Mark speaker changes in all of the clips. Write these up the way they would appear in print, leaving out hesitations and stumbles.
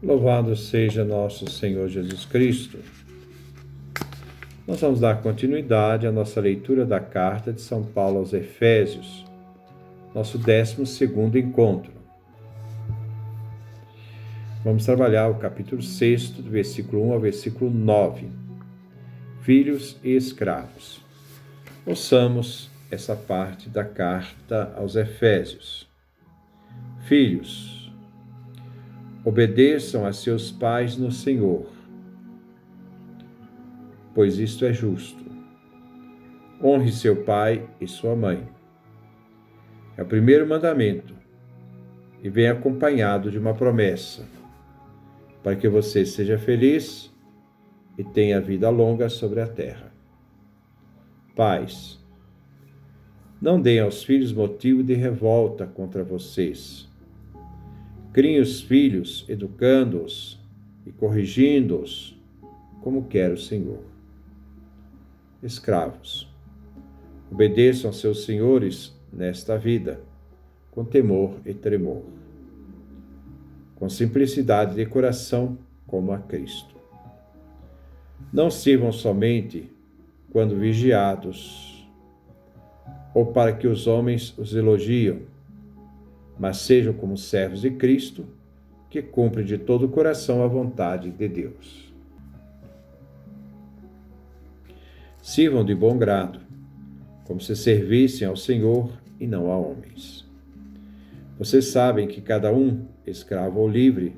Speaker 1: Louvado seja nosso Senhor Jesus Cristo. Nós vamos dar continuidade à nossa leitura da carta de São Paulo aos Efésios, nosso 12º encontro. Vamos trabalhar o capítulo 6, do versículo 1 ao versículo 9. Filhos e escravos. Ouçamos essa parte da carta aos Efésios. Filhos, obedeçam a seus pais no Senhor, pois isto é justo. Honre seu pai e sua mãe. É o primeiro mandamento e vem acompanhado de uma promessa, para que você seja feliz e tenha vida longa sobre a terra. Pais, não deem aos filhos motivo de revolta contra vocês. Criem os filhos, educando-os e corrigindo-os, como quer o Senhor. Escravos, obedeçam aos seus senhores nesta vida, com temor e tremor, com simplicidade de coração, como a Cristo. Não sirvam somente quando vigiados, ou para que os homens os elogiam, mas sejam como servos de Cristo, que cumprem de todo o coração a vontade de Deus. Sirvam de bom grado, como se servissem ao Senhor e não a homens. Vocês sabem que cada um, escravo ou livre,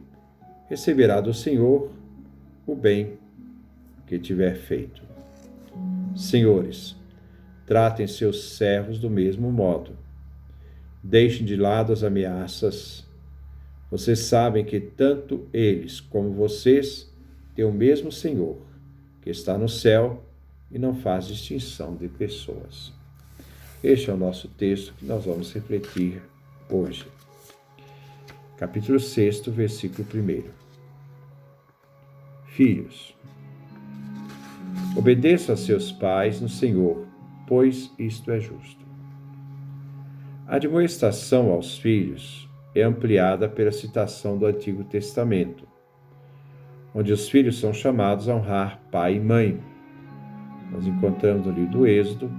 Speaker 1: receberá do Senhor o bem que tiver feito. Senhores, tratem seus servos do mesmo modo. Deixem de lado as ameaças. Vocês sabem que tanto eles como vocês têm o mesmo Senhor, que está no céu e não faz distinção de pessoas. Este é o nosso texto que nós vamos refletir hoje. Capítulo 6, versículo 1. Filhos, obedeçam a seus pais no Senhor, pois isto é justo. A admoestação aos filhos é ampliada pela citação do Antigo Testamento, onde os filhos são chamados a honrar pai e mãe. Nós encontramos no livro do Êxodo,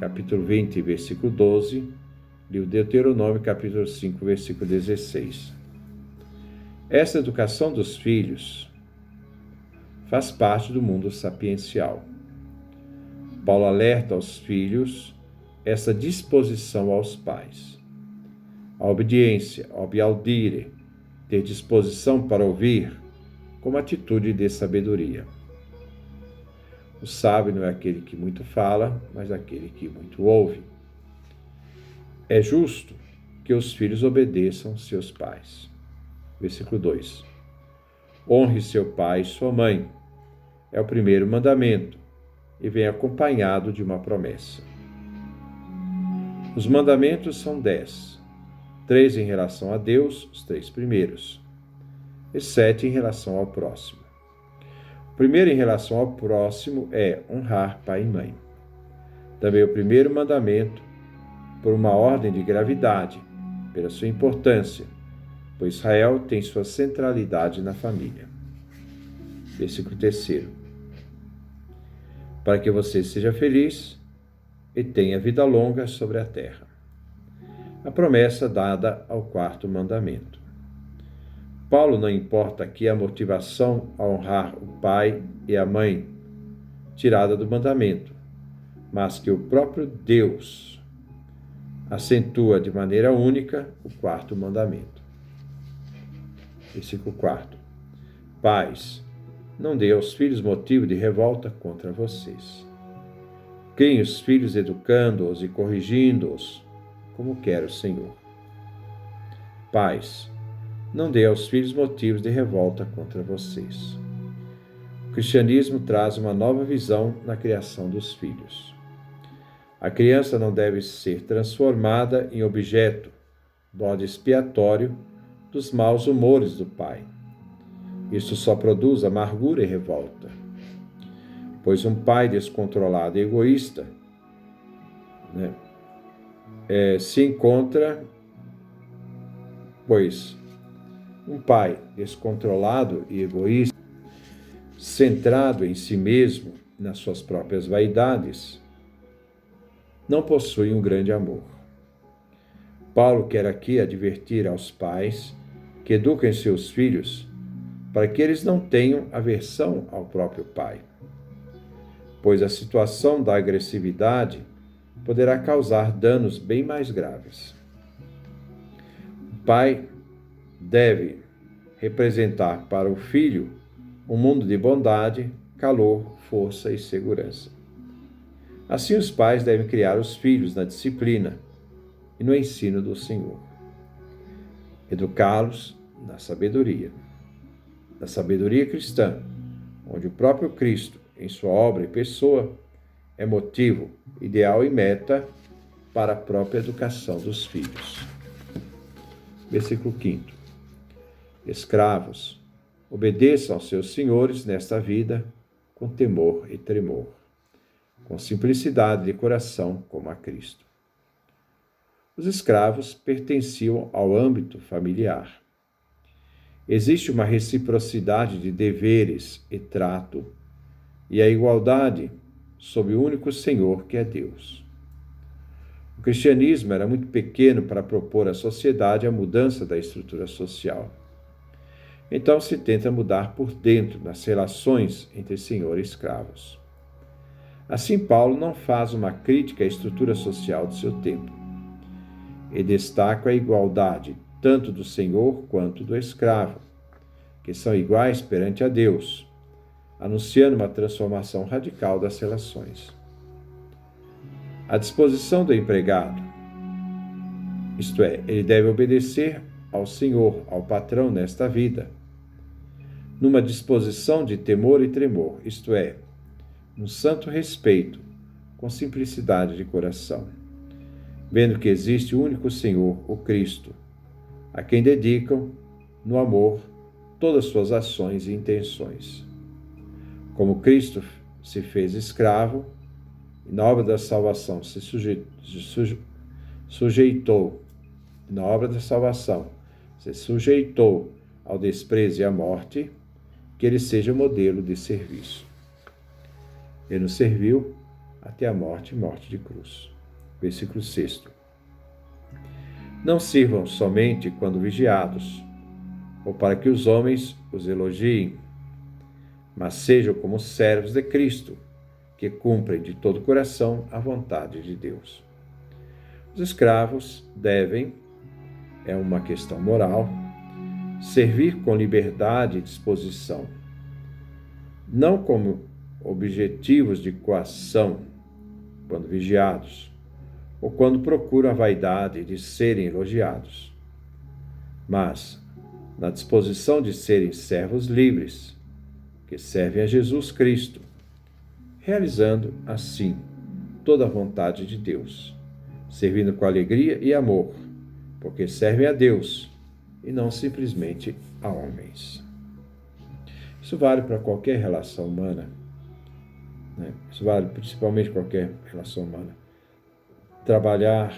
Speaker 1: capítulo 20, versículo 12, livro de Deuteronômio, capítulo 5, versículo 16. Essa educação dos filhos faz parte do mundo sapiencial. Paulo alerta aos filhos essa disposição aos pais. A obediência, obiaudire, ter disposição para ouvir, como atitude de sabedoria. O sábio não é aquele que muito fala, mas aquele que muito ouve. É justo que os filhos obedeçam seus pais. Versículo 2. Honre seu pai e sua mãe. É o primeiro mandamento e vem acompanhado de uma promessa. Os mandamentos são 10. 3 em relação a Deus, os 3 primeiros, e 7 em relação ao próximo. O primeiro em relação ao próximo é honrar pai e mãe. Também o primeiro mandamento, por uma ordem de gravidade, pela sua importância, pois Israel tem sua centralidade na família. Versículo 3. Para que você seja feliz e tenha vida longa sobre a terra. A promessa dada ao 4º mandamento. Paulo não importa aqui a motivação a honrar o pai e a mãe, tirada do mandamento, mas que o próprio Deus acentua de maneira única o 4º mandamento. Versículo 4. Pais, não dê aos filhos motivo de revolta contra vocês. Criem os filhos educando-os e corrigindo-os, como quer o Senhor. Pais, não dê aos filhos motivos de revolta contra vocês. O cristianismo traz uma nova visão na criação dos filhos. A criança não deve ser transformada em objeto, bode expiatório dos maus humores do pai. Isso só produz amargura e revolta. Pois um pai descontrolado e egoísta se encontra, pois Um pai descontrolado e egoísta, centrado em si mesmo, nas suas próprias vaidades, não possui um grande amor. Paulo quer aqui advertir aos pais que eduquem seus filhos para que eles não tenham aversão ao próprio pai, pois a situação da agressividade poderá causar danos bem mais graves. O pai deve representar para o filho um mundo de bondade, calor, força e segurança. Assim, os pais devem criar os filhos na disciplina e no ensino do Senhor, educá-los na sabedoria cristã, onde o próprio Cristo, em sua obra e pessoa, é motivo, ideal e meta para a própria educação dos filhos. Versículo 5. Escravos, obedeçam aos seus senhores nesta vida com temor e tremor, com simplicidade de coração como a Cristo. Os escravos pertenciam ao âmbito familiar. Existe uma reciprocidade de deveres e trato e a igualdade sob o único Senhor que é Deus. O cristianismo era muito pequeno para propor à sociedade a mudança da estrutura social. Então se tenta mudar por dentro nas relações entre senhor e escravos. Assim, Paulo não faz uma crítica à estrutura social de seu tempo e destaca a igualdade tanto do senhor quanto do escravo, que são iguais perante a Deus, anunciando uma transformação radical das relações. A disposição do empregado, isto é, ele deve obedecer ao senhor, ao patrão nesta vida, numa disposição de temor e tremor, isto é, um santo respeito, com simplicidade de coração, vendo que existe o único Senhor, o Cristo, a quem dedicam, no amor, todas suas ações e intenções. Como Cristo se fez escravo, e na obra da salvação se sujeitou, na obra da salvação se sujeitou ao desprezo e à morte, que ele seja modelo de serviço. Ele nos serviu até a morte de cruz. Versículo 6. Não sirvam somente quando vigiados, ou para que os homens os elogiem, mas sejam como servos de Cristo, que cumprem de todo o coração a vontade de Deus. Os escravos devem, é uma questão moral, servir com liberdade e disposição, não como objetivos de coação, quando vigiados, ou quando procuram a vaidade de serem elogiados, mas na disposição de serem servos livres, que servem a Jesus Cristo, realizando, assim, toda a vontade de Deus, servindo com alegria e amor, porque servem a Deus e não simplesmente a homens. Isso vale para qualquer relação humana, né? Isso vale principalmente qualquer relação humana. Trabalhar,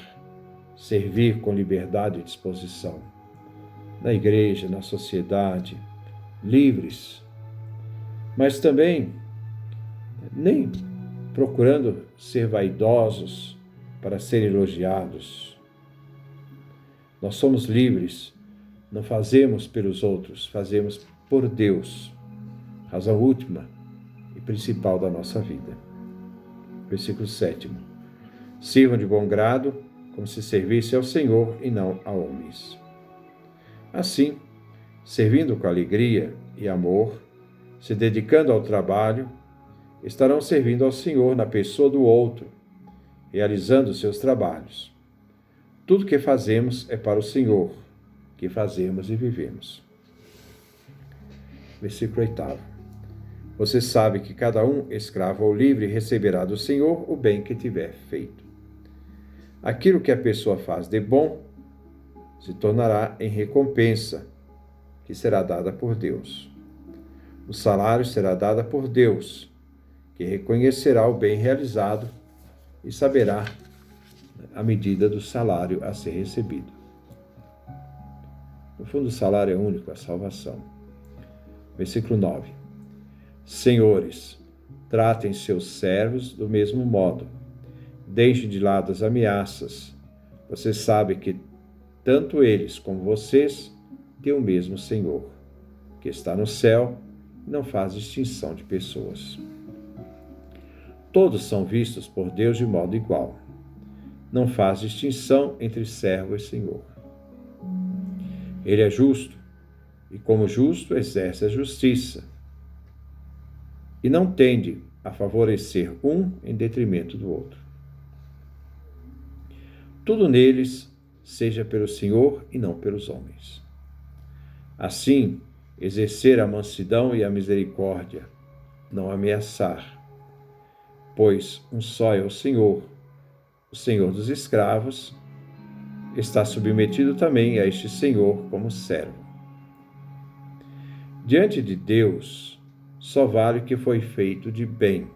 Speaker 1: servir com liberdade e disposição, na igreja, na sociedade, livres, mas também nem procurando ser vaidosos para serem elogiados. Nós somos livres, não fazemos pelos outros, fazemos por Deus, razão última e principal da nossa vida. Versículo 7. Sirvam de bom grado, como se servisse ao Senhor e não a homens. Assim, servindo com alegria e amor, se dedicando ao trabalho, estarão servindo ao Senhor na pessoa do outro, realizando seus trabalhos. Tudo que fazemos é para o Senhor, que fazemos e vivemos. Versículo 8. Você sabe que cada um, escravo ou livre, receberá do Senhor o bem que tiver feito. Aquilo que a pessoa faz de bom se tornará em recompensa, que será dada por Deus. O salário será dado por Deus, que reconhecerá o bem realizado e saberá a medida do salário a ser recebido. No fundo, o salário é único, a salvação. Versículo 9. Senhores, tratem seus servos do mesmo modo. Deixem de lado as ameaças. Você sabe que tanto eles como vocês têm o mesmo Senhor, que está no céu e não faz distinção de pessoas. Todos são vistos por Deus de modo igual. Não faz distinção entre servo e senhor. Ele é justo e, como justo, exerce a justiça e não tende a favorecer um em detrimento do outro. Tudo neles seja pelo Senhor e não pelos homens. Assim, exercer a mansidão e a misericórdia, não ameaçar, pois um só é o Senhor dos escravos, está submetido também a este Senhor como servo. Diante de Deus, só vale o que foi feito de bem,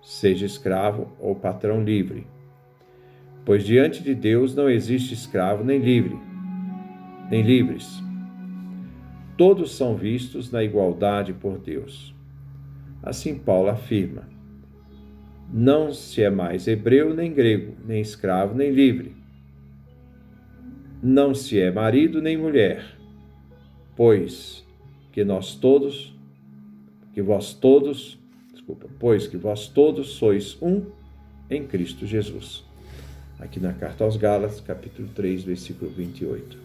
Speaker 1: seja escravo ou patrão livre, pois diante de Deus não existe escravo nem livre, nem livres. Todos são vistos na igualdade por Deus. Assim Paulo afirma: não se é mais hebreu nem grego, nem escravo nem livre. Não se é marido nem mulher, pois que vós todos sois um em Cristo Jesus. Aqui na carta aos Gálatas, capítulo 3, versículo 28.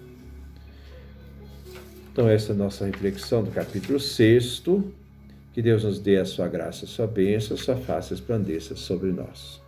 Speaker 1: Então, essa é a nossa reflexão do capítulo 6. Que Deus nos dê a sua graça, a sua bênção, a sua face resplandeça sobre nós.